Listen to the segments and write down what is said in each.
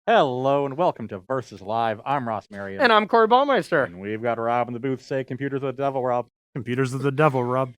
Hello and welcome to Versus Live. I'm Ross Marion. And I'm Corey Baumeister. And we've got Rob in the booth say computers are the devil, Rob. Computers are the devil, Rob.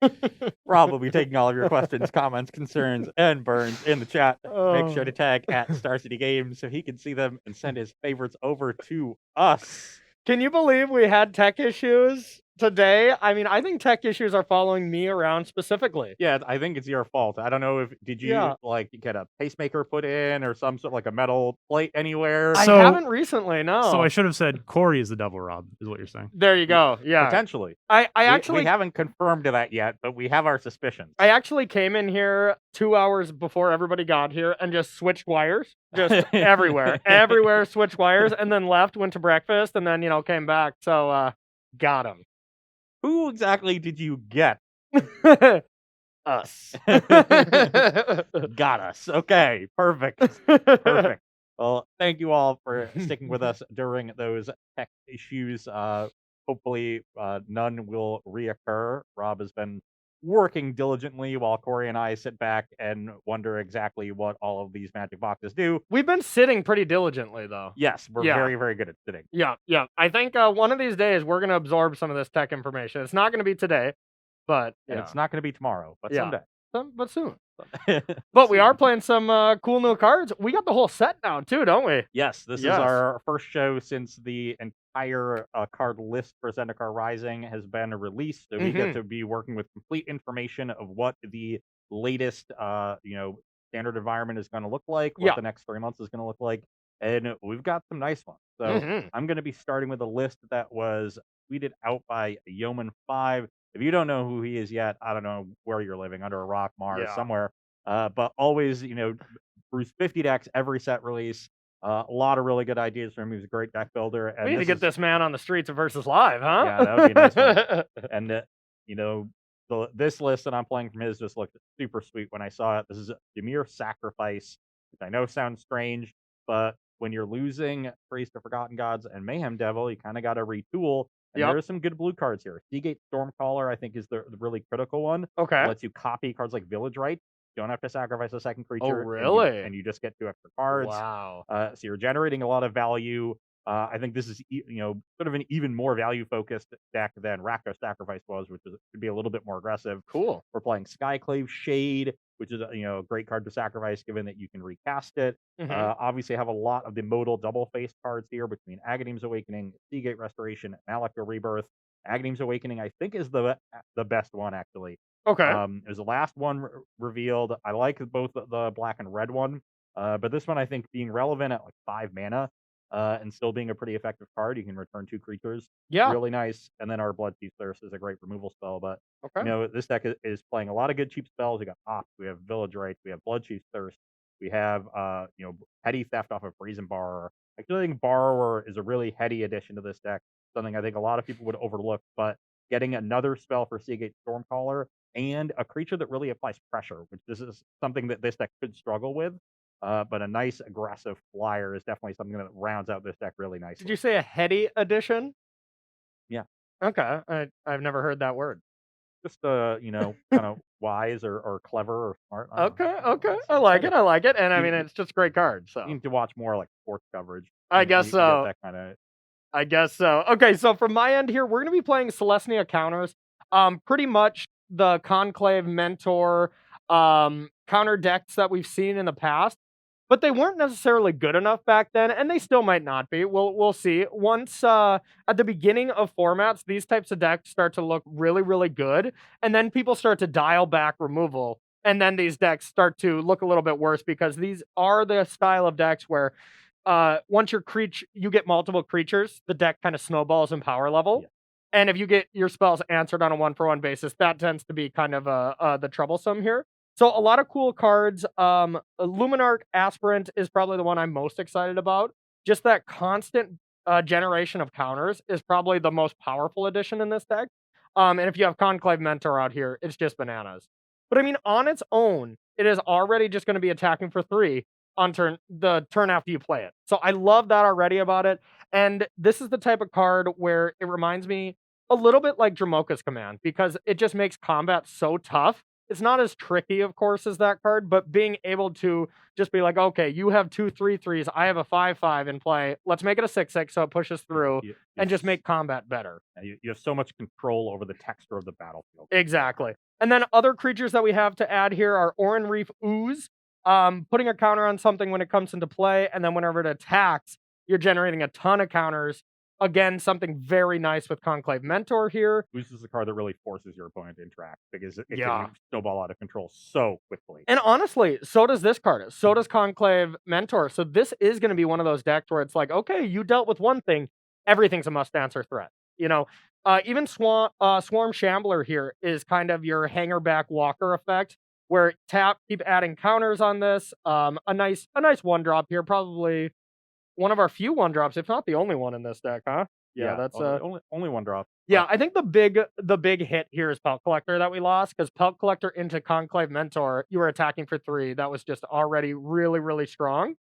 Rob will be taking all of your questions, comments, concerns, and burns in the chat. Make sure to tag at Star City Games so he can see them and send his favorites over to us. Can you believe we had tech issues today? I mean, I think tech issues are following me around specifically. Yeah, I think it's your fault. I don't know if did you like get a pacemaker put in or some sort of like a metal plate anywhere? I haven't recently, no. So I should have said Corey is the devil, Rob, is what you're saying. There you go. Yeah. Potentially. I actually we haven't confirmed that yet, but we have our suspicions. I actually came in here 2 hours before everybody got here and just switched wires. Just everywhere. Everywhere switched wires and then left, went to breakfast, and then, came back. So got him. Who exactly did you get? Us. Got us. Okay, perfect. Perfect. Well, thank you all for sticking with us during those tech issues. Hopefully, none will reoccur. Rob has been working diligently while Corey and I sit back and wonder exactly what all of these magic boxes do. We've been sitting pretty diligently, though. Yes, we're very, very good at sitting. Yeah. I think one of these days we're going to absorb some of this tech information. It's not going to be today, but and it's not going to be tomorrow, but someday. But soon. But we are playing some cool new cards. We got the whole set now, too, don't we? Yes, this is our first show since the entire card list for Zendikar Rising has been released. So we get to be working with complete information of what the latest, standard environment is going to look like, what the next 3 months is going to look like. And we've got some nice ones. So I'm going to be starting with a list that was tweeted out by Yeoman5. If you don't know who he is yet, I don't know where you're living, under a rock, Mars, somewhere. But always, Bruce 50 decks, every set release. A lot of really good ideas from him. He's a great deck builder. And we need to get this man on the streets of Versus Live, huh? Yeah, that would be a nice one. And, this list that I'm playing from his just looked super sweet when I saw it. This is Dimir Sacrifice, which I know sounds strange, but when you're losing Priest of Forgotten Gods and Mayhem Devil, you kind of got to retool. And there are some good blue cards here. Seagate Stormcaller, I think, is the really critical one. Okay. It lets you copy cards like Village Right. You don't have to sacrifice a second creature. Oh, really? And you just get 2 extra cards. Wow. So you're generating a lot of value. I think this is, sort of an even more value-focused deck than Rakdos Sacrifice was, which could be a little bit more aggressive. Cool. We're playing Skyclave Shade, which is a great card to sacrifice, given that you can recast it. Obviously, have a lot of the modal double-faced cards here between Agadeem's Awakening, Seagate Restoration, and Malekith Rebirth. Agadeem's Awakening, I think, is the best one, actually. Okay. It was the last one revealed. I like both the black and red one, but this one, I think, being relevant at like 5 mana, and still being a pretty effective card. You can return 2 creatures. Yeah. Really nice. And then our Bloodchief Thirst is a great removal spell. But, this deck is playing a lot of good cheap spells. We got Opt, we have Village Rites, we have Bloodchief Thirst, we have, Petty Theft off of Brazen Borrower. Actually, I think Borrower is a really heady addition to this deck. Something I think a lot of people would overlook. But getting another spell for Seagate Stormcaller and a creature that really applies pressure, which this is something that this deck could struggle with. But a nice aggressive flyer is definitely something that rounds out this deck really nicely. Did you say a heady addition? Yeah. Okay. I've never heard that word. Just kind of wise or clever or smart. Okay. I like it. And I mean, it's just a great card. So you need to watch more like sports coverage. I guess so. I guess so. Okay, so from my end here, we're going to be playing Celestia counters. Pretty much the Conclave Mentor counter decks that we've seen in the past. But they weren't necessarily good enough back then, and they still might not be. We'll see. Once at the beginning of formats, these types of decks start to look really, really good, and then people start to dial back removal, and then these decks start to look a little bit worse because these are the style of decks where once you get multiple creatures, the deck kind of snowballs in power level. Yeah. And if you get your spells answered on a 1-for-1 basis, that tends to be kind of the troublesome here. So a lot of cool cards. Luminarch Aspirant is probably the one I'm most excited about. Just that constant generation of counters is probably the most powerful addition in this deck. And if you have Conclave Mentor out here, it's just bananas. But I mean, on its own, it is already just going to be attacking for 3 on the turn after you play it. So I love that already about it. And this is the type of card where it reminds me a little bit like Dramoka's Command, because it just makes combat so tough it's not as tricky, of course, as that card, but being able to just be like, okay, you have 2/3/3s, I have a 5/5 in play. Let's make it a 6/6 so it pushes through and just make combat better. You have so much control over the texture of the battlefield. Exactly. And then other creatures that we have to add here are Oran Reef Ooze. Putting a counter on something when it comes into play, and then whenever it attacks, you're generating a ton of counters. Again, something very nice with Conclave Mentor here. Ooze is a card that really forces your opponent to interact because it Yeah. can snowball out of control so quickly. And honestly, so does this card. So does Conclave Mentor. So this is going to be one of those decks where it's like, okay, you dealt with one thing, everything's a must-answer threat. You know, even Swarm Shambler here is kind of your hanger back walker effect, where tap, keep adding counters on this. A nice one drop here, probably one of our few one drops, if not the only one in this deck, huh? Yeah, that's only one drop. yeah, I think the big hit here is Pelt Collector that we lost, because Pelt Collector into Conclave Mentor, you were attacking for 3. That was just already really, really strong.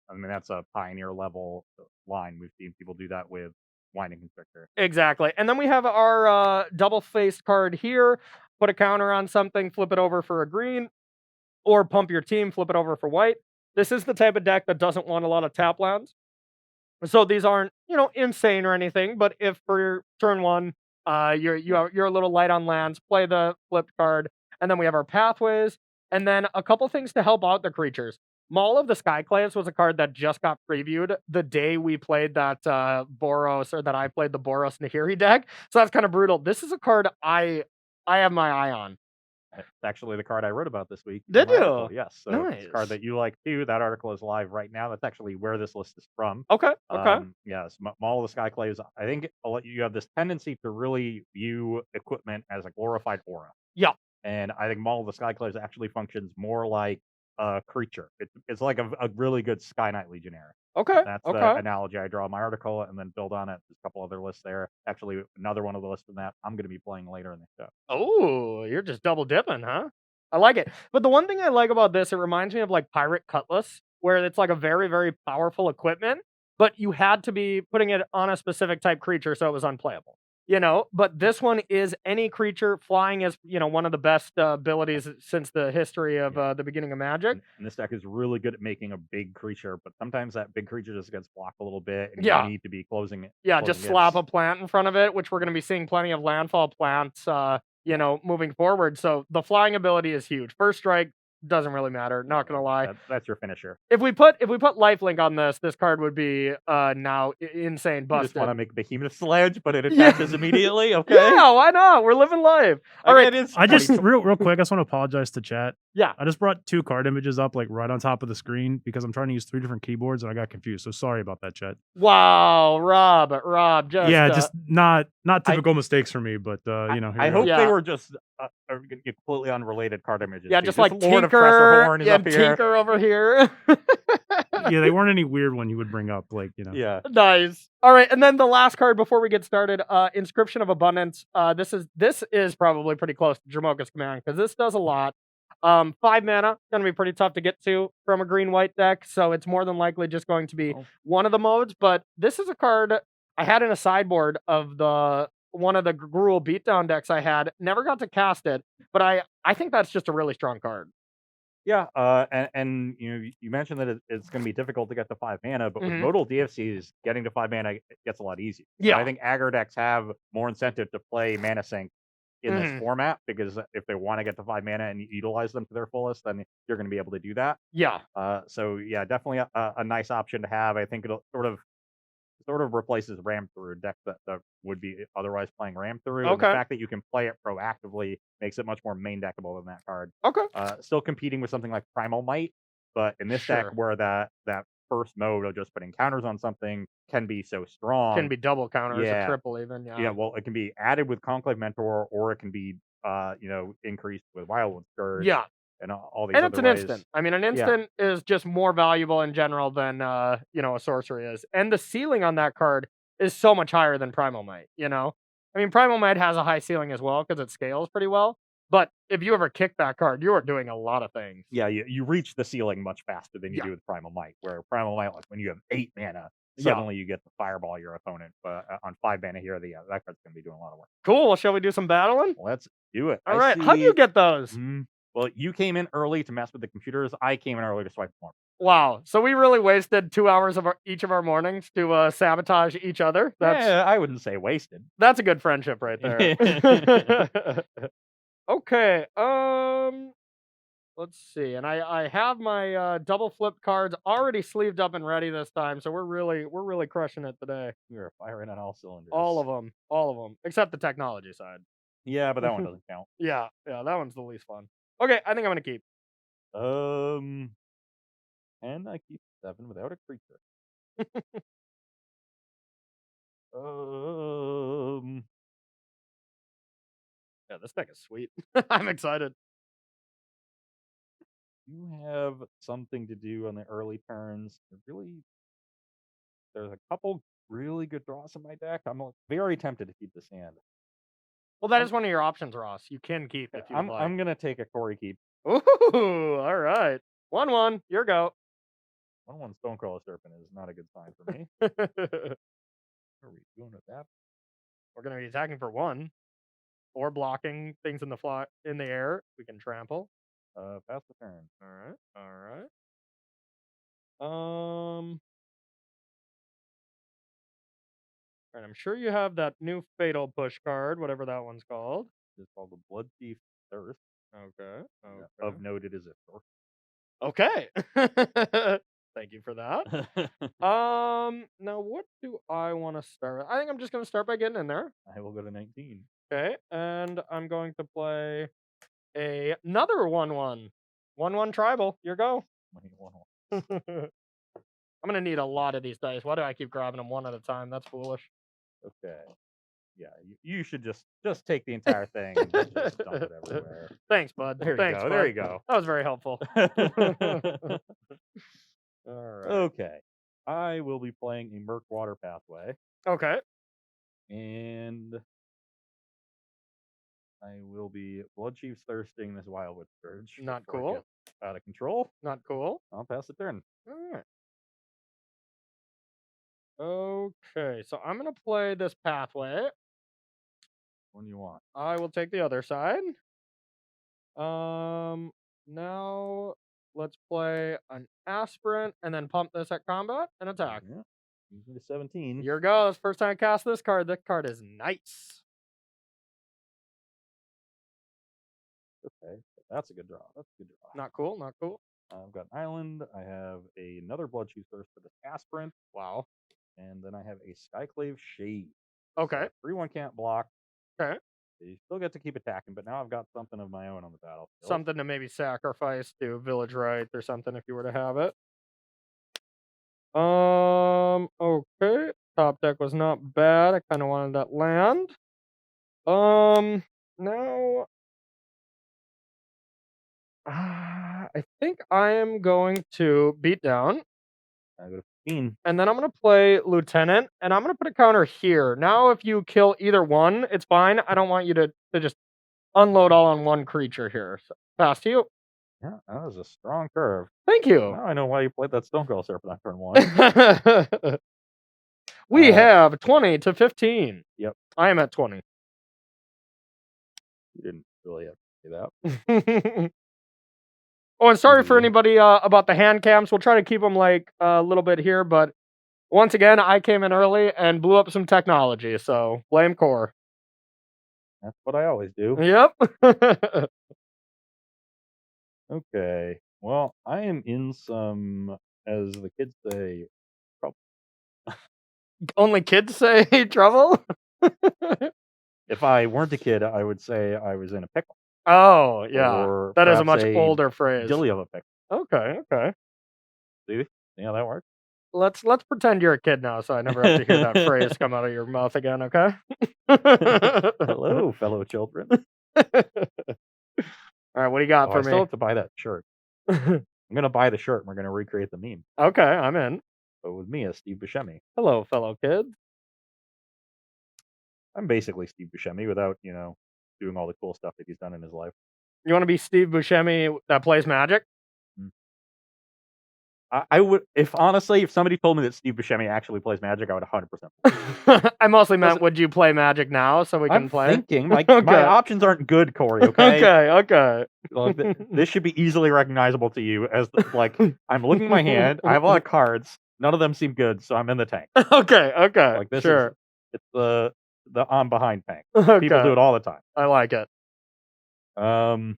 I mean, that's a pioneer level line. We've seen people do that with Winding Constrictor. Exactly. And then we have our double-faced card here. Put a counter on something, flip it over for a green, or pump your team, flip it over for white. This is the type of deck that doesn't want a lot of tap lands. So these aren't, insane or anything, but if for turn 1, you're a little light on lands, play the flipped card, and then we have our pathways, and then a couple things to help out the creatures. Maul of the Skyclaves was a card that just got previewed the day we played that Boros, or that I played the Boros Nahiri deck. So that's kind of brutal. This is a card I have my eye on. It's actually the card I wrote about this week. Did you? Article. Yes. So nice. It's a card that you like too. That article is live right now. That's actually where this list is from. Okay. Okay. Yes. Maul of the Skyclaves. I think you have this tendency to really view equipment as a glorified aura. Yeah. And I think Maul of the Skyclaves actually functions more like a creature. It's like a really good Sky Knight Legionnaire. Okay. That's okay. the analogy I draw in my article, and then build on it. There's a couple other lists there. Actually, another one of the lists in that I'm going to be playing later in the show. Oh, you're just double dipping, huh? I like it. But the one thing I like about this, it reminds me of like Pirate Cutlass, where it's like a very, very powerful equipment, but you had to be putting it on a specific type creature, so it was unplayable. But this one is any creature. Flying is, one of the best abilities since the history of the beginning of Magic. And this deck is really good at making a big creature, but sometimes that big creature just gets blocked a little bit, and Yeah. you need to be closing it. Yeah, just slap a plant in front of it, which we're going to be seeing plenty of landfall plants, moving forward. So the flying ability is huge. First strike doesn't really matter. Not gonna lie. That's your finisher. If we put lifelink on this card would be now insane You busted. just want to make Behemoth Sledge, but it attaches immediately. Okay. Yeah, why not? We're living life. All right. I just real quick, I just want to apologize to chat. Yeah. I just brought 2 card images up like right on top of the screen because I'm trying to use 3 different keyboards and I got confused. So sorry about that, chat. Wow, Rob, just just not typical mistakes for me, but here I we hope go. they were just completely unrelated card images. Yeah, too. just like Lord of Tinker, Pressorhorn is up here. Tinker over here. Yeah, they weren't any weird one you would bring up, Yeah. Nice. All right, and then the last card before we get started, Inscription of Abundance. This is probably pretty close to Dramoka's Command, because this does a lot. 5 mana, gonna be pretty tough to get to from a green-white deck, so it's more than likely just going to be one of the modes. But this is a card I had in a sideboard of one of the Gruul beatdown decks I had. Never got to cast it, but I think that's just a really strong card. Yeah, and you mentioned that it's going to be difficult to get to 5 mana, but with Mhm. modal DFCs, getting to 5 mana gets a lot easier. So Yeah. I think aggro decks have more incentive to play mana sink in this format, because if they want to get to 5 mana and utilize them to their fullest, then you're going to be able to do that. Yeah. So yeah, definitely a nice option to have. I think it'll sort of replaces Ram Through, a deck that would be otherwise playing Ram Through. And the Okay. fact that you can play it proactively makes it much more main deckable than that card. Okay. Still competing with something like Primal Might, but in this Sure. deck where that first mode of just putting counters on something can be so strong. Can be double counters, Yeah. or triple even. Yeah. Yeah, well, it can be added with Conclave Mentor, or it can be increased with Wildwood Scourge. Yeah. And all these And other it's an ways. instant. I mean, an instant is just more valuable in general than a sorcery is. And the ceiling on that card is so much higher than Primal Might, I mean, Primal Might has a high ceiling as well because it scales pretty well. But if you ever kick that card, you are doing a lot of things. Yeah, you reach the ceiling much faster than you Yeah. do with Primal Might, where Primal Might, like when you have 8 mana, Yeah. suddenly you get to fireball your opponent. But on 5 mana here, that card's going to be doing a lot of work. Cool. Well, shall we do some battling? Let's do it. All I right. How do you see. get those? Well, you came in early to mess with the computers. I came in early to swipe more. Wow. So we really wasted 2 hours of each of our mornings to sabotage each other. Yeah, I wouldn't say wasted. That's a good friendship right there. Okay. Let's see. And I have my double flip cards already sleeved up and ready this time, so we're really crushing it today. We are firing on all cylinders. All of them, except the technology side. Yeah, but that one doesn't count. Yeah, that one's the least fun. Okay, I think I'm gonna keep. And I keep 7 without a creature. Yeah, this deck is sweet. I'm excited. You have something to do on the early turns. There's a couple really good draws in my deck. I'm very tempted to keep this hand. Well, that is one of your options, Ross. You can keep if you would like. I'm gonna take a Corey keep. Ooh, all right. 1-1. Your go. 1/1 Stonecrawler Serpent is not a good sign for me. What are we doing with that? We're gonna be attacking for 1. Or blocking things in the air. We can trample. Pass the turn. All right. And I'm sure you have that new Fatal Push card, whatever that one's called. It's called the Blood Thief Thirst. Okay. Of note, it is a sorcery. Okay. Thank you for that. Now what do I want to start with? I think I'm just gonna start by getting in there. I will go to 19. Okay, and I'm going to play another 1/1. 1/1 tribal. Your go. I'm gonna need a lot of these dice. Why do I keep grabbing them one at a time? That's foolish. Okay. Yeah, you should just take the entire thing and just dump it everywhere. Thanks, bud. There you Thanks, go. bud. There you go. That was very helpful. All right. Okay. I will be playing a Murkwater Pathway, Okay. and I will be Blood Chief's Thirsting this Wildwood Scourge. Not before it cool. gets out of control. Not cool. I'll pass the turn. All right. Okay, so I'm gonna play this pathway. When you want. I will take the other side. Now let's play an aspirant and then pump this at combat and attack. Yeah. Usually 17. Here goes. First time I cast this card. This card is nice. Okay, that's a good draw. That's a good draw. Not cool. Not cool. I've got an island. I have another Blood Chief Thirst for this aspirant. Wow. And then I have a Skyclave Shade. Okay. 3/1 can't block. Okay. You still get to keep attacking, but now I've got something of my own on the battlefield. Something to maybe sacrifice to Village Right or something if you were to have it. Okay. Top deck was not bad. I kind of wanted that land. Now I think I am going to beat down. I go to 15. And then I'm going to play Lieutenant, and I'm going to put a counter here. Now, if you kill either one, it's fine. I don't want you to just unload all on one creature here. So, pass to you. Yeah, that was a strong curve. Thank you. Now I know why you played that Stonecrawler Serpent on turn 1. We have 20 to 15. Yep. I am at 20. You didn't really have to say that. Oh, and sorry for anybody about the hand cams. We'll try to keep them like a little bit here, but once again, I came in early and blew up some technology, so blame Core. That's what I always do. Yep. Okay. Well, I am in some, as the kids say, trouble. Only kids say trouble? If I weren't a kid, I would say I was in a pickle. Oh, yeah. Or That is a much perhaps older phrase. Dilly of a pickle. Okay. See how that works? Let's pretend you're a kid now, so I never have to hear that phrase come out of your mouth again, okay? Hello, fellow children. All right, what do you got for I me? still have to buy that shirt. I'm going to buy the shirt and we're going to recreate the meme. Okay, I'm in. But with me as Steve Buscemi. Hello, fellow kids. I'm basically Steve Buscemi without, doing all the cool stuff that he's done in his life. You want to be Steve Buscemi that plays Magic? I would if honestly, if somebody told me that Steve Buscemi actually plays Magic, I would 100%. I mostly meant, Listen would you play Magic now so we I'm can play? thinking, my Okay. options aren't good, Corey, okay? Okay. Like, this should be easily recognizable to you as, like, I'm looking at my hand, I have a lot of cards, none of them seem good, so I'm in the tank. Okay. Like, this is Sure. it's the I'm behind tank. People do Okay. it all the time. I like it. The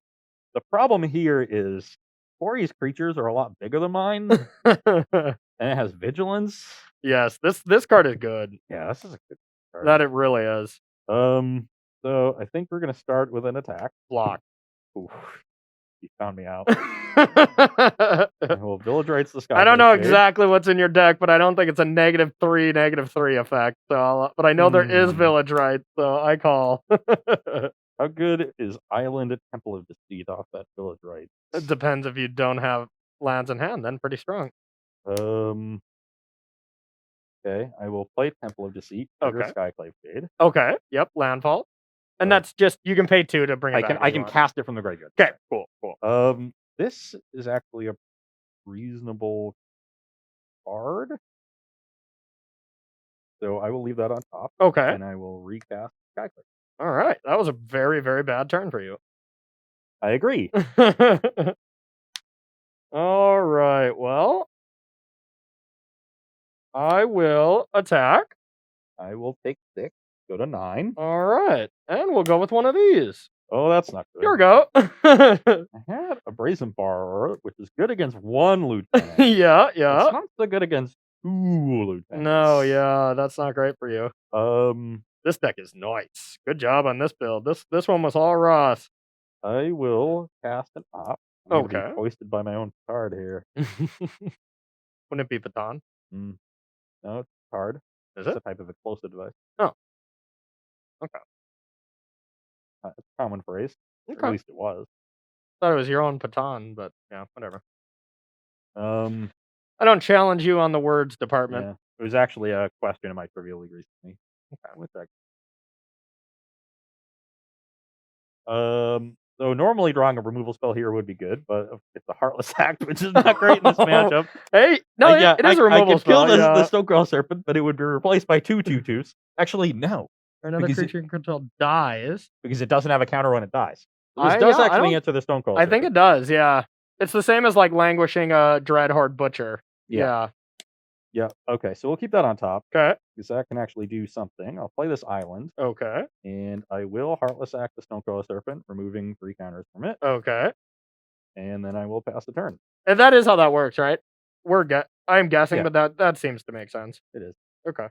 problem here is Corey's creatures are a lot bigger than mine, and it has vigilance. Yes, this card is good. Yeah, this is a good card. That it really is. So I think we're gonna start with an attack. Block. Oof, you found me out. I Well, Village Rights the Sky. don't know exactly what's in your deck, but I don't think it's a -3 effect. So, but I know there is Village Rights, so I call. How good is Island Temple of Deceit off that Village Rights? It depends if you don't have lands in hand, then pretty strong. Okay, I will play Temple of Deceit. Trigger Okay. Skyclave Shade. Okay. Yep. Landfall. And that's just you can pay 2 to bring it back. I can cast it from the graveyard. Okay. Cool. This is actually a reasonable card. So I will leave that on top. Okay. And I will recast Skyclave. All right. That was a very, very bad turn for you. I agree. All right. Well, I will attack. I will take 6, go to 9. All right. And we'll go with one of these. Oh, that's not good. Here we go. I had a Brazen Borrower, which is good against 1 lieutenant. Yeah. It's not so good against 2 lieutenants. No, yeah, that's not great for you. This deck is nice. Good job on this build. This one was all Ross. I will cast an op. I'm gonna Okay. be hoisted by my own card here. Wouldn't it be Baton? No, it's a card. Is It's it? a type of explosive device. Oh. Okay. It's a common phrase. Okay. At least it was. Thought it was your own Baton, but yeah, whatever. I don't challenge you on the words department. Yeah, it was actually a question in my Trivial League recently. Okay, what's that? So normally drawing a removal spell here would be good, but it's a Heartless Act, which is not great in this matchup. Hey, no, it is a removal I could spell. kill Yeah. the Stonecrow Serpent, but it would be replaced by 2 2/2s. Actually, no, Another because creature you control dies. because it doesn't have a counter when it dies. So this I does don't- actually answer the Stonecrow I think it does, yeah. It's the same as like Languishing Dreadhorde Butcher. Yeah. Yeah. Okay, so we'll keep that on top Okay. because that can actually do something. I'll play this island, Okay. and I will Heartless Act the Stonecrow Serpent, removing 3 counters from it, Okay. and then I will pass the turn. And that is how that works, right? I'm guessing, Yeah. but that seems to make sense. It is. Okay.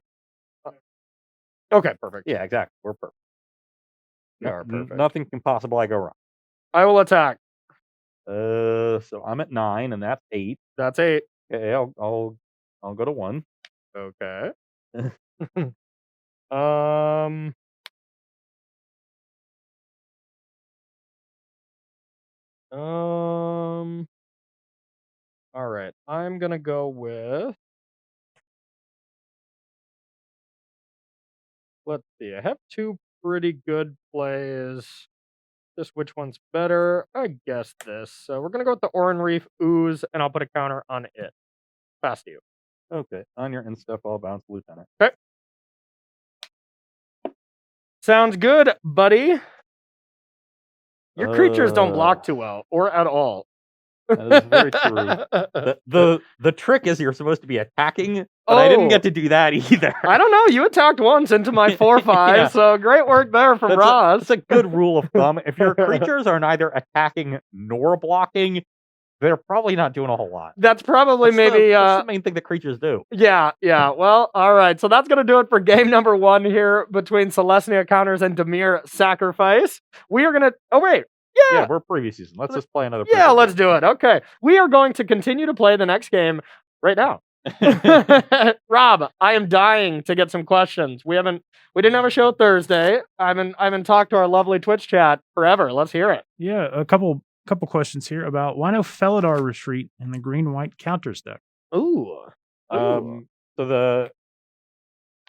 Okay, perfect. Yeah, exactly. We're perfect. You are perfect. Nothing can possibly go wrong. I will attack. So I'm at 9, and that's 8. That's 8. Okay, I'll go to 1. Okay. All right. I'm gonna go with. Let's see. I have 2 pretty good plays. Just which one's better? I guess this. So we're gonna go with the Oran Reef Ooze, and I'll put a counter on it. Pass to you. Okay, on your end stuff, I'll bounce Lieutenant. Okay. Sounds good, buddy. Your creatures don't block too well, or at all. That is very true. The trick is you're supposed to be attacking, but I didn't get to do that either. I don't know. You attacked once into my 4/5, Yeah. so great work there from Ross. That's a good rule of thumb. If your creatures are neither attacking nor blocking, they're probably not doing a whole lot. That's probably That's the main thing that creatures do. Yeah. Well, all right. So that's gonna do it for game number 1 here between Celestia Counters and Dimir Sacrifice. We are gonna. Oh wait. Yeah, we're previous season. Let's just play another. Yeah, let's do it. Okay. We are going to continue to play the next game right now. Rob, I am dying to get some questions. We didn't have a show Thursday. I haven't talked to our lovely Twitch chat forever. Let's hear it. Yeah, a couple questions here about why no Felidar Retreat in the green-white counters deck. Ooh. So the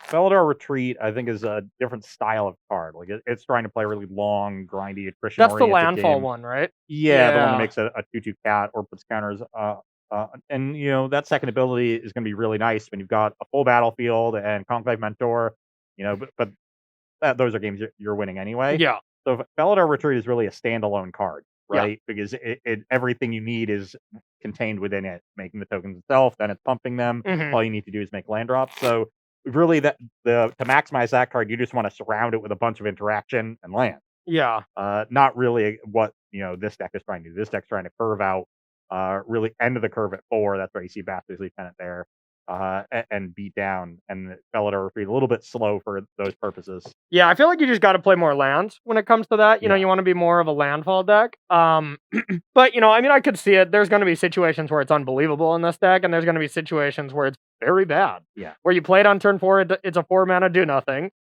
Felidar Retreat, I think, is a different style of card. Like it's trying to play a really long, grindy attrition. That's the landfall one, right? Yeah, the one that makes a 2/2 cat or puts counters And that second ability is going to be really nice when you've got a full battlefield and Conclave Mentor. But those are games you're winning anyway. Yeah. So Felidar Retreat is really a standalone card, Yeah. right? Because everything you need is contained within it, making the tokens itself, then it's pumping them. Mhm. All you need to do is make land drops. So really, to maximize that card, you just want to surround it with a bunch of interaction and land. Yeah. Not really what this deck is trying to do. This deck's trying to curve out, really end of the curve at 4. That's why you see Bastard's Lieutenant there, and beat down. And Felidar Retreat a little bit slow for those purposes. Yeah, I feel like you just got to play more lands when it comes to that. You Yeah. want to be more of a landfall deck. But I could see it. There's going to be situations where it's unbelievable in this deck, and there's going to be situations where it's very bad. Yeah. Where you play it on turn 4, it's a 4 mana do nothing,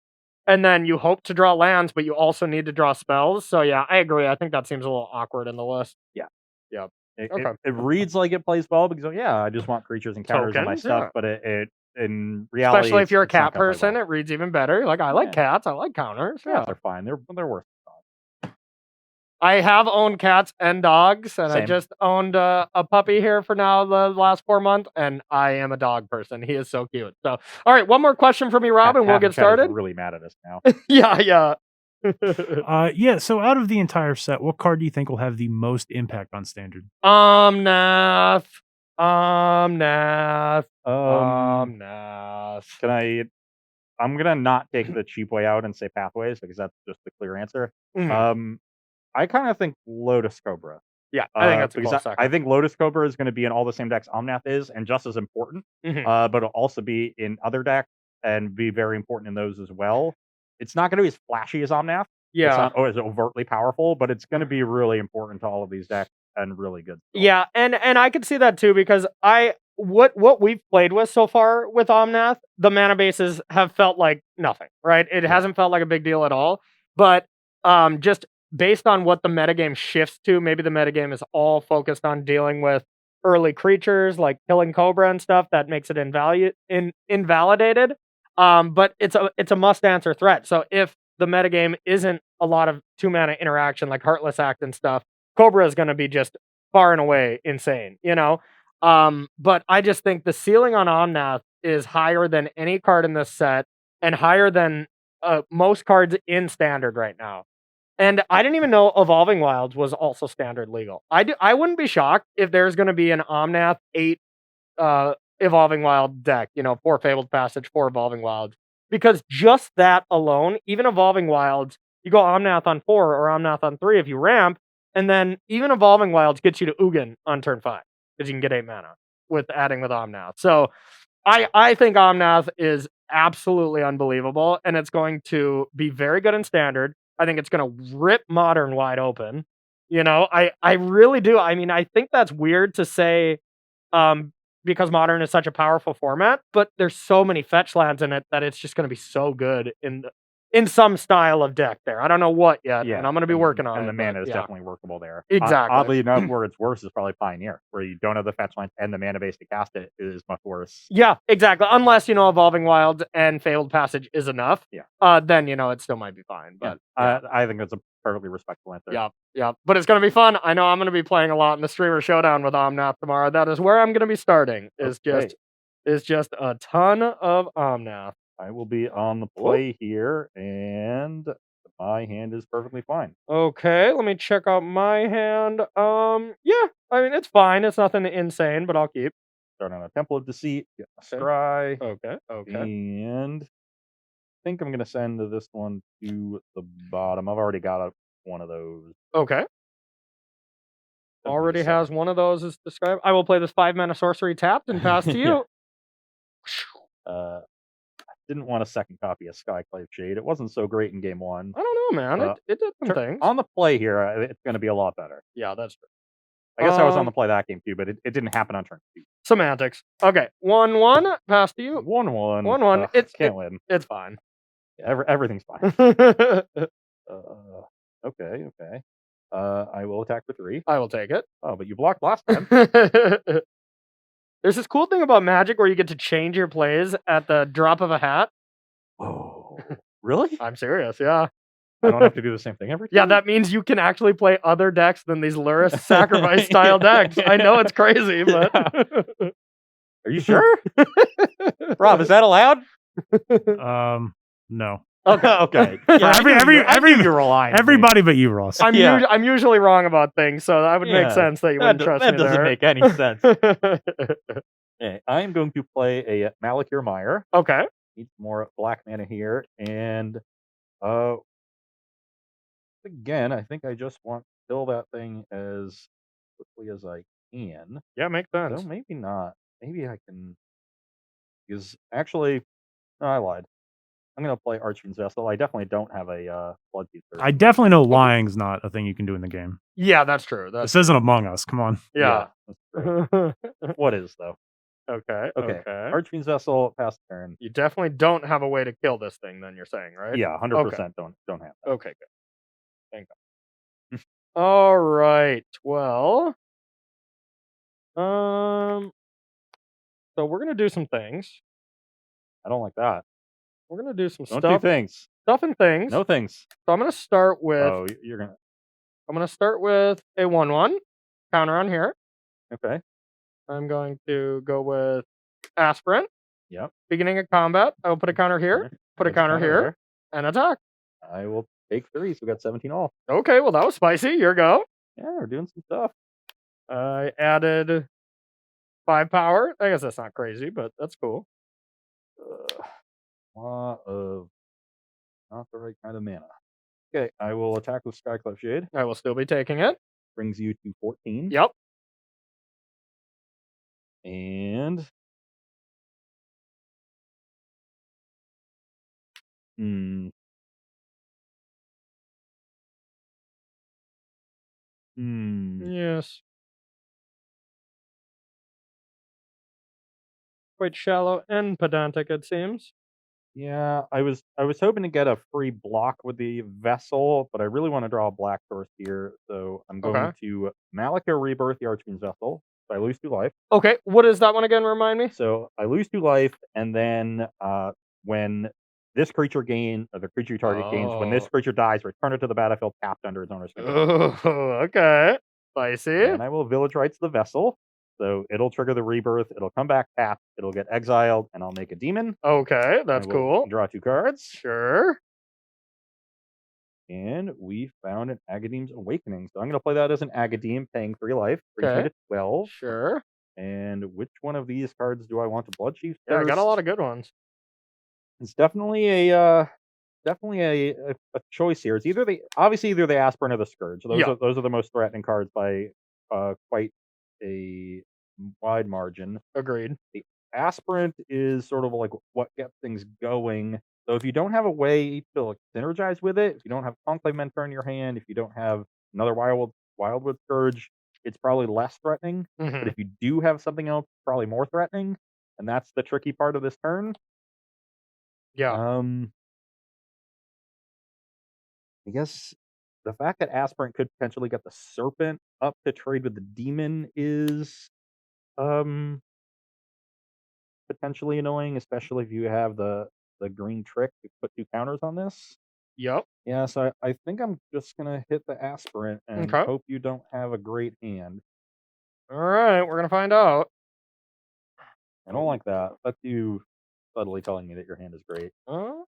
and then you hope to draw lands, but you also need to draw spells. So yeah, I agree. I think that seems a little awkward in the list. Yeah. Yep. It reads like it plays well because I just want creatures and counters on my Tokens, stuff, yeah. but it in reality, Especially if you're a it's not cat gonna play person, well. it reads even better. You're like, I like Yeah. cats. I like counters. Cats Yeah. are fine. They're worth it. I have owned cats and dogs, and I Same. just owned a puppy here for now the last 4 months, and I am a dog person. He is so cute. So, all right, one more question for me, Rob, and we'll get started. Really mad at us now. Yeah. Yeah. So out of the entire set, what card do you think will have the most impact on standard? Omnath. Can I'm gonna not take the cheap way out and say Pathways because that's just the clear answer. Mhm. I kind of think Lotus Cobra. Yeah, I think that's a because close I second. think Lotus Cobra is going to be in all the same decks Omnath is, and just as important. Mhm. But it'll also be in other decks and be very important in those as well. It's not going to be as flashy as Omnath. It's Yeah. not as overtly powerful, but it's going to be really important to all of these decks and really good. Still. Yeah, and I could see that too because what we've played with so far with Omnath, the mana bases have felt like nothing, right? It hasn't felt like a big deal at all. But just based on what the metagame shifts to, maybe the metagame is all focused on dealing with early creatures like killing Cobra and stuff that makes it invalidated. But it's a must answer threat. So if the metagame isn't a lot of 2 mana interaction like Heartless Act and stuff, Cobra is going to be just far and away insane, but I just think the ceiling on Omnath is higher than any card in this set and higher than most cards in standard right now. And I didn't even know Evolving Wilds was also standard legal. I wouldn't be shocked if there's going to be an Omnath 8 Evolving Wild deck, 4 Fabled Passage, 4 Evolving Wilds. Because just that alone, even Evolving Wilds, you go Omnath on 4 or Omnath on 3 if you ramp, and then even Evolving Wilds gets you to Ugin on turn 5 because you can get 8 mana with adding with Omnath. So I think Omnath is absolutely unbelievable, and it's going to be very good in standard. I think it's going to rip Modern wide open. I really do. I mean, I think that's weird to say because Modern is such a powerful format, but there's so many fetch lands in it that it's just going to be so good in some style of deck there. I don't know what yet, and I'm going to be working on it. And the mana is yeah. definitely workable there. Exactly. Oddly enough, where it's worse is probably Pioneer, where you don't have the fetch lines and the mana base to cast it is much worse. Yeah, exactly. Unless, Evolving Wilds and Fabled Passage is enough. Yeah. Then, it still might be fine. But I think that's a perfectly respectable answer. Yeah. But it's going to be fun. I know I'm going to be playing a lot in the Streamer Showdown with Omnath tomorrow. That is where I'm going to be starting. Is just a ton of Omnath. I will be on the play here, and my hand is perfectly fine. Okay, let me check out my hand. Yeah, I mean, it's fine. It's nothing insane, but I'll keep. Start on a Temple of Deceit, get a Scry. Okay. And I think I'm going to send this one to the bottom. I've already got one of those. Okay. Already has one of those as described. I will play this 5 mana sorcery tapped and pass to you. I didn't want a second copy of Skyclave Shade. It wasn't so great in game 1. I don't know, man. It did some things. On the play here, it's going to be a lot better. Yeah, that's true. I guess I was on the play that game too, but it didn't happen on turn 2. Semantics. Okay, 1-1, pass to you. 1-1. 1-1. Can't win. It's fine. Everything's fine. Okay. I will attack for 3. I will take it. Oh, but you blocked last time. There's this cool thing about Magic where you get to change your plays at the drop of a hat. Oh, really? I'm serious, yeah. I don't have to do the same thing every Yeah, time. that means you can actually play other decks than these Lurrus sacrifice style decks. I know it's crazy, but Are you sure? Rob, is that allowed? No. Okay. Okay. For Yeah, I knew you were lying. to me. Everybody but you, Ross. I'm Yeah. I'm usually wrong about things, so that would make Yeah, sense that you wouldn't trust that me doesn't there. make any sense. Okay, I'm going to play a Malakir Mire. Okay. Need some more black mana here, and again, I think I just want to kill that thing as quickly as I can. Yeah, makes sense. So maybe not. Maybe I can. Because actually, no, I lied. I'm gonna play Archfiend's Vessel. I definitely don't have a Bloodfeast. I definitely know lying's not a thing you can do in the game. Yeah, that's true. This isn't Among Us. Come on. Yeah. that's true. What is though? Okay. Archfiend's Vessel, pass turn. You definitely don't have a way to kill this thing, then you're saying, right? Yeah, 100% don't have that. Okay, good. Thank God. All right. Well, so we're gonna do some things. I don't like that. We're gonna do some Don't do things. stuff and things. No things. So I'm gonna start with. Oh, you're gonna. I'm gonna start with a 1/1 counter on here. Okay. I'm going to go with Aspirant. Yep. Beginning of combat, I will put a counter here, put a There's counter here, there. and attack. I will take 3, so we got 17 all. Okay, well that was spicy. Your go. Yeah, we're doing some stuff. I added 5 power. I guess that's not crazy, but that's cool. Lot of not the right kind of mana. Okay, I will attack with Skyclef Shade. I will still be taking it. Brings you to 14. Yep. And Yes. Quite shallow and pedantic, it seems. Yeah, I was hoping to get a free block with the Vessel, but I really want to draw a black source here, so I'm going to Malakir Rebirth the Archfiend's Vessel. So I lose 2 life. Okay, what is that one again? Remind me. So I lose 2 life, and then when this creature the creature you target gains, when this creature dies, return it to the battlefield tapped under its owner's control. Oh, okay. Spicy. And I will Village Rites the Vessel. So it'll trigger the rebirth, it'll come back tapped, it'll get exiled, and I'll make a demon. Okay, that's cool. Draw 2 cards. Sure. And we found an Agadeem's Awakening. So I'm going to play that as an Agadeem, paying 3 life. Brings me to 12. Sure. And which one of these cards do I want to Bloodchief? Yeah, I got a lot of good ones. It's definitely a choice here. It's either the Aspirant or the Scourge. Those are the most threatening cards by quite a wide margin. Agreed. The Aspirant is sort of like what gets things going. So if you don't have a way to like synergize with it, if you don't have Conclave Mentor in your hand, if you don't have another Wildwood Scourge, it's probably less threatening. But if you do have something else, probably more threatening, and that's the tricky part of this turn. Yeah. I guess the fact that Aspirant could potentially get the Serpent up to trade with the Demon is potentially annoying, especially if you have the green trick to put 2 counters on this. Yep. Yeah, so I think I'm just gonna hit the Aspirant and hope you don't have a great hand. All right, we're gonna find out. I don't like that. That's you subtly telling me that your hand is great. No.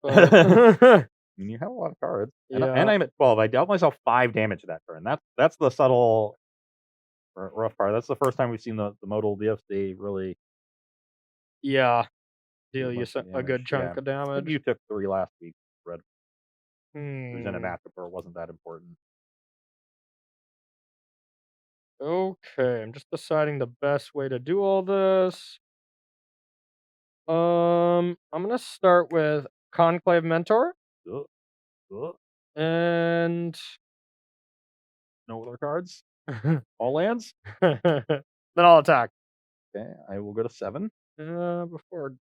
I mean, you have a lot of cards. And Yeah. I'm at 12. I dealt myself 5 damage that turn. That's the subtle rough part. That's the first time we've seen the modal DFC really Yeah. Deal do you much a damage. good chunk of I think damage. you took 3 last week, Red. It was in a Hmm. matchup where it wasn't that important. Okay, I'm just deciding the best way to do all this. I'm gonna start with Conclave Mentor Ugh. Ugh. and No other cards? All lands? then I'll attack. Okay, I will go to 7. Before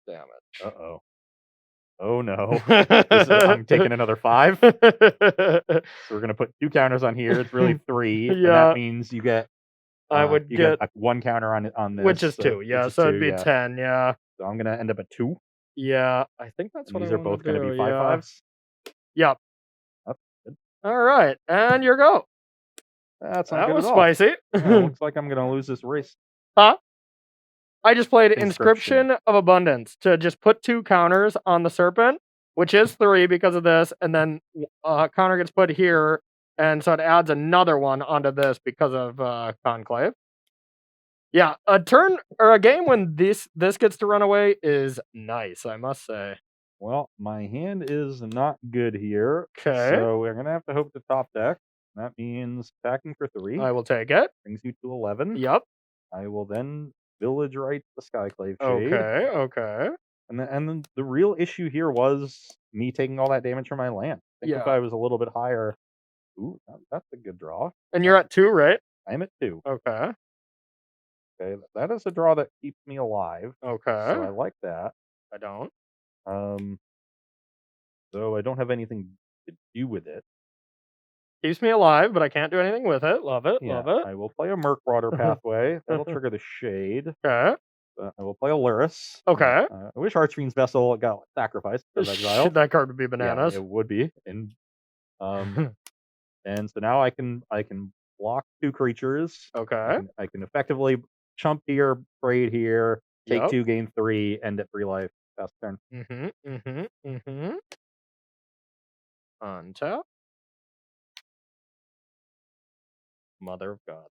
damage. Uh-oh. Oh no. I'm taking another 5. So we're gonna put 2 counters on here. It's really 3. And Yeah. that means you get I would you get get 1 counter on this. which is 2, yeah. So it'd be 10, yeah. So I'm gonna end up at 2. Yeah, I think that's And what I these are want both to going to do. be 5 Yeah. fives. Yep. That's good. All right, and your go. That's not That good at was all. spicy. Looks like I'm going to lose this race. Huh? I just played Inscription. Inscription of Abundance to just put 2 counters on the Serpent, which is 3 because of this, and then counter gets put here, and so it adds another one onto this because of Conclave. Yeah, a turn or a game when this gets to run away is nice, I must say. Well, my hand is not good here, Okay, so we're going to have to hope to top deck. That means attacking for 3 I will take it. brings you to 11. Yep. I will then Village Right the Skyclave Shade. Okay. Okay. And then the real issue here was me taking all that damage from my land. I think if Yeah. I was a little bit higher, that's a good draw. And you're at 2, right? I'm at 2. Okay. Okay, that is a draw that keeps me alive, so I Okay. like that. I don't. Um, though I don't have anything to do with it. Keeps me alive, but I can't do anything with it. Love it. Yeah, Love it. I will play a Murkwater Pathway. That'll trigger the Shade. Okay. I will play a Lyris. Okay. I wish Archfiend's Vessel got sacrificed because exiled. That card would be Yeah, bananas. it would be. And so now I can block 2 creatures. Okay. I can effectively chump here, trade here, take Yep. 2, gain 3, end at 3 life. Pass turn. Untap. Mother of God.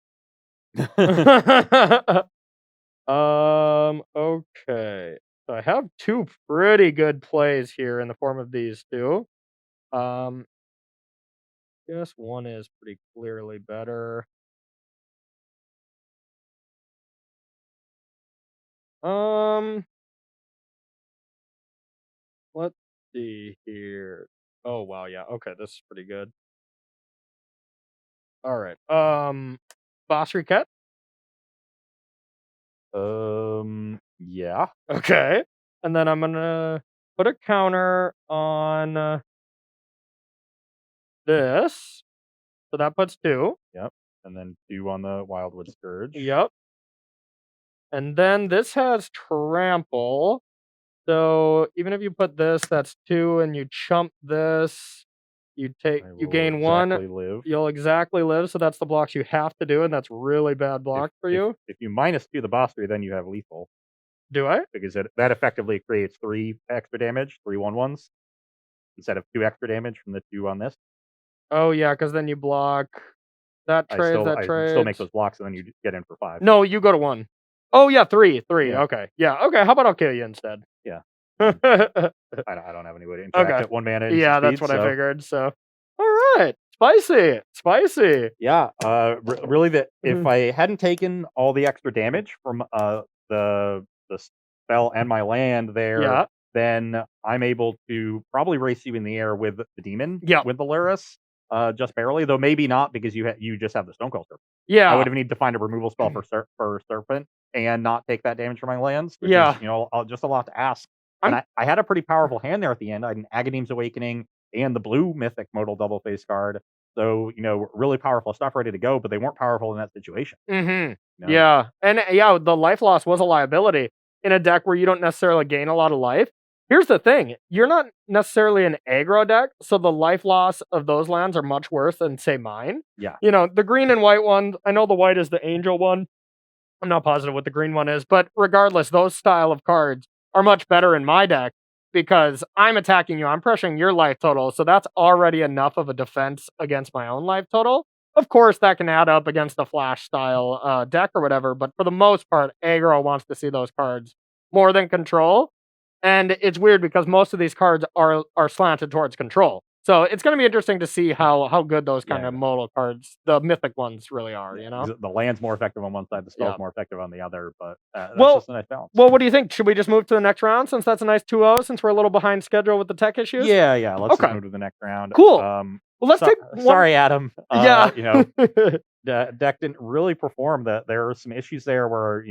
Okay. So I have 2 pretty good plays here in the form of these 2. Guess one is pretty clearly better. Let's see here. Oh wow, yeah. Okay, this is pretty good. All right. Boss Recat. Yeah. Okay. And then I'm gonna put a counter on this. So that puts 2. Yep. And then 2 on the Wildwood Scourge. Yep. And then this has trample. So even if you put this, that's 2, and you chump this, you I gain will 1. exactly live. You'll exactly live. So that's the blocks you have to do, and that's really bad block for you. If you -2 the boss 3, then you have lethal Do I? because that effectively creates 3 extra damage, 3 1/1s instead of 2 extra damage from the 2 on this. Oh yeah, because then you block that I trades. still make those blocks and then you get in for 5. No, you go to 1. Oh yeah, 3. Yeah. Okay. Yeah. Okay. How about I'll kill you instead? Yeah. Okay. I don't have any way to interact at 1 mana. Yeah, that's what I figured. So, all right, spicy. Yeah. Really, if I hadn't taken all the extra damage from the spell and my land there, Yeah. then I'm able to probably race you in the air with the demon. Yeah. With the Lyris. Just barely, though maybe not because you just have the Stonecoil Serpent. Yeah. I would have needed to find a removal spell for Serpent and not take that damage from my lands. Which Yeah. is, just a lot to ask. And I had a pretty powerful hand there at the end. I had an Agadeem's Awakening and the blue Mythic Modal Double Face card. So, really powerful stuff ready to go, but they weren't powerful in that situation. Yeah. And yeah, the life loss was a liability in a deck where you don't necessarily gain a lot of life. Here's the thing. You're not necessarily an aggro deck, so the life loss of those lands are much worse than, say, mine. Yeah. The green and white one, I know the white is the angel one. I'm not positive what the green one is, but regardless, those style of cards are much better in my deck because I'm attacking you. I'm pressuring your life total, so that's already enough of a defense against my own life total. Of course, that can add up against a flash style deck or whatever, but for the most part, aggro wants to see those cards more than control. And it's weird because most of these cards are slanted towards control. So it's going to be interesting to see how good those kind of modal cards, the mythic ones, really are. The land's more effective on one side, the spell's more effective on the other, but that's just a nice balance. Well, what do you think? Should we just move to the next round since that's a nice 2-0 since we're a little behind schedule with the tech issues? Yeah. Let's just move to the next round. Cool. Well, let's take. Sorry, Adam. Yeah. The deck didn't really perform. That there are some issues there where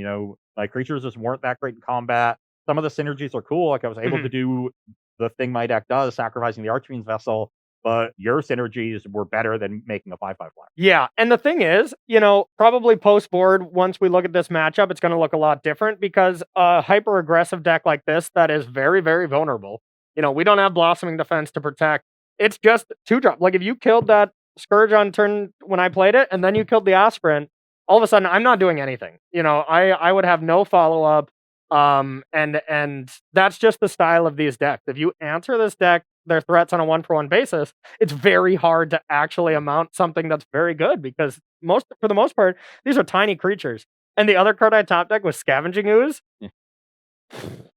my creatures just weren't that great in combat. Some of the synergies are cool. Like I was able to do the thing my deck does, sacrificing the Archfiend's Vessel, but your synergies were better than making a 5/5 flyer. Yeah, and the thing is, probably post-board, once we look at this matchup, it's gonna look a lot different because a hyper-aggressive deck like this that is very, very vulnerable, we don't have Blossoming Defense to protect. It's just 2-drop. Like, if you killed that Scourge on turn when I played it, and then you killed the Aspirant, all of a sudden, I'm not doing anything. I would have no follow-up, and that's just the style of these decks. If you answer this deck, their threats on a 1-for-1 basis, it's very hard to actually amount something that's very good because for the most part, these are tiny creatures. And the other card I top deck was Scavenging Ooze. Yeah.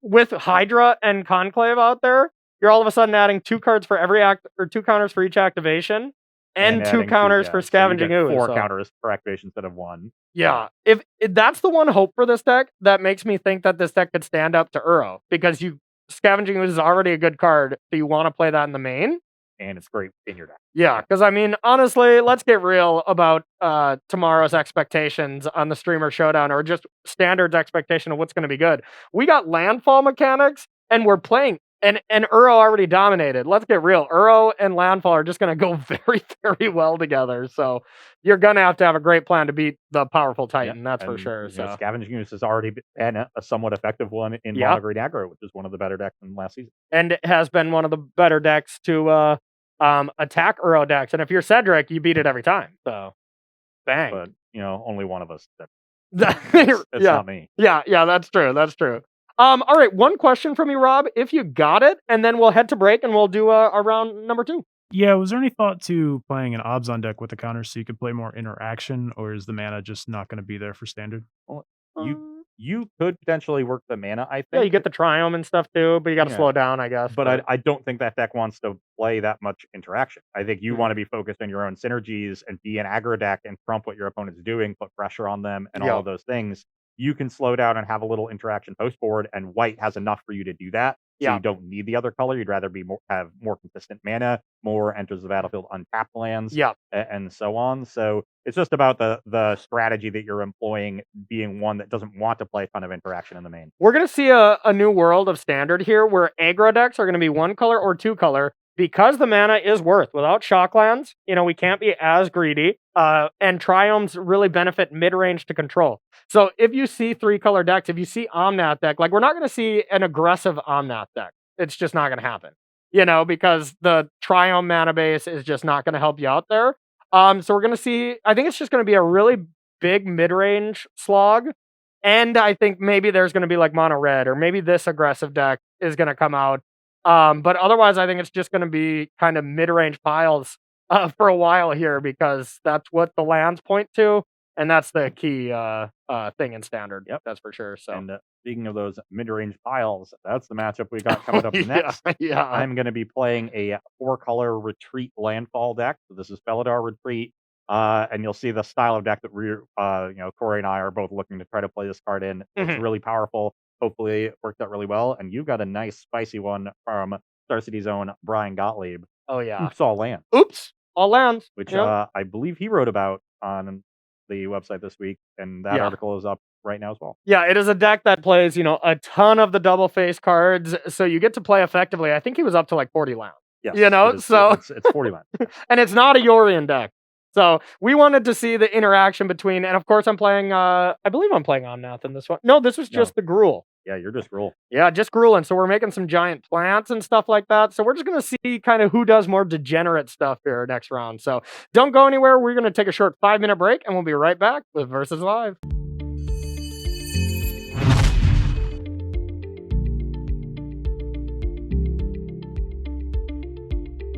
With Hydra and Conclave out there, you're all of a sudden adding 2 cards for every act or 2 counters for each activation. And 2 counters for Scavenging Ooze. 4 counters per activation instead of 1. Yeah. If that's the one hope for this deck, that makes me think that this deck could stand up to Uro. Because Scavenging Ooze is already a good card, so you want to play that in the main. And it's great in your deck. Yeah, because honestly, let's get real about tomorrow's expectations on the Streamer Showdown, or just Standard's expectation of what's going to be good. We got landfall mechanics, and we're playing, and Uro already dominated. Let's get real. Uro and landfall are just going to go very, very well together. So you're going to have a great plan to beat the powerful Titan, that's for sure. So Scavenging Ooze has already been a somewhat effective one in Mono Green Aggro, which is one of the better decks from last season. And it has been one of the better decks to attack Uro decks. And if you're Cedric, you beat it every time. So bang. But only one of us. It's not me. Yeah, that's true. That's true. All right, one question from you, Rob, if you got it, and then we'll head to break and we'll do a round number 2. Yeah, was there any thought to playing an Obzon deck with the counters so you could play more interaction, or is the mana just not going to be there for Standard? Well, you could potentially work the mana, I think. Yeah, you get the Triome and stuff too, but you got to slow down, I guess. But I don't think that deck wants to play that much interaction. I think you want to be focused on your own synergies and be an aggro deck and trump what your opponent's doing, put pressure on them, and all of those things. You can slow down and have a little interaction post board, and white has enough for you to do that. So you don't need the other color. You'd rather have more consistent mana, more enters the battlefield untapped lands, and so on. So it's just about the strategy that you're employing being one that doesn't want to play a ton of interaction in the main. We're going to see a new world of Standard here where aggro decks are going to be 1 color or 2 color. Because the mana is worth. Without Shocklands, we can't be as greedy. And Triomes really benefit mid-range to control. So if you see 3-color decks, if you see Omnath deck, like, we're not going to see an aggressive Omnath deck. It's just not going to happen. Because the Triome mana base is just not going to help you out there. So we're going to see, I think it's just going to be a really big mid-range slog. And I think maybe there's going to be like mono red, or maybe this aggressive deck is going to come out. But otherwise, I think it's just going to be kind of mid-range piles for a while here, because that's what the lands point to, and that's the key thing in Standard. Yep, that's for sure. So, and speaking of those mid-range piles, that's the matchup we got coming up next. I'm going to be playing a 4-color retreat landfall deck. So this is Felidar Retreat, and you'll see the style of deck that we're, Corey and I are both looking to try to play this card in. It's really powerful. Hopefully it worked out really well. And you got a nice spicy one from Star City's own Brian Gottlieb. Oh, yeah. Oops, all lands. Oops, all lands. Which I believe he wrote about on the website this week. And that article is up right now as well. Yeah, it is a deck that plays, a ton of the double face cards. So you get to play effectively. I think he was up to like 40 lands. Yes, so it's 40 lands. And it's not a Yorion deck. So we wanted to see the interaction between, and of course I'm playing, I believe I'm playing Omnath in this one. No, this was just the Gruul. Yeah, you're just Gruul. Yeah, just Gruul. And so we're making some giant plants and stuff like that. So we're just going to see kind of who does more degenerate stuff here next round. So don't go anywhere. We're going to take a short 5-minute break, and we'll be right back with Versus Live.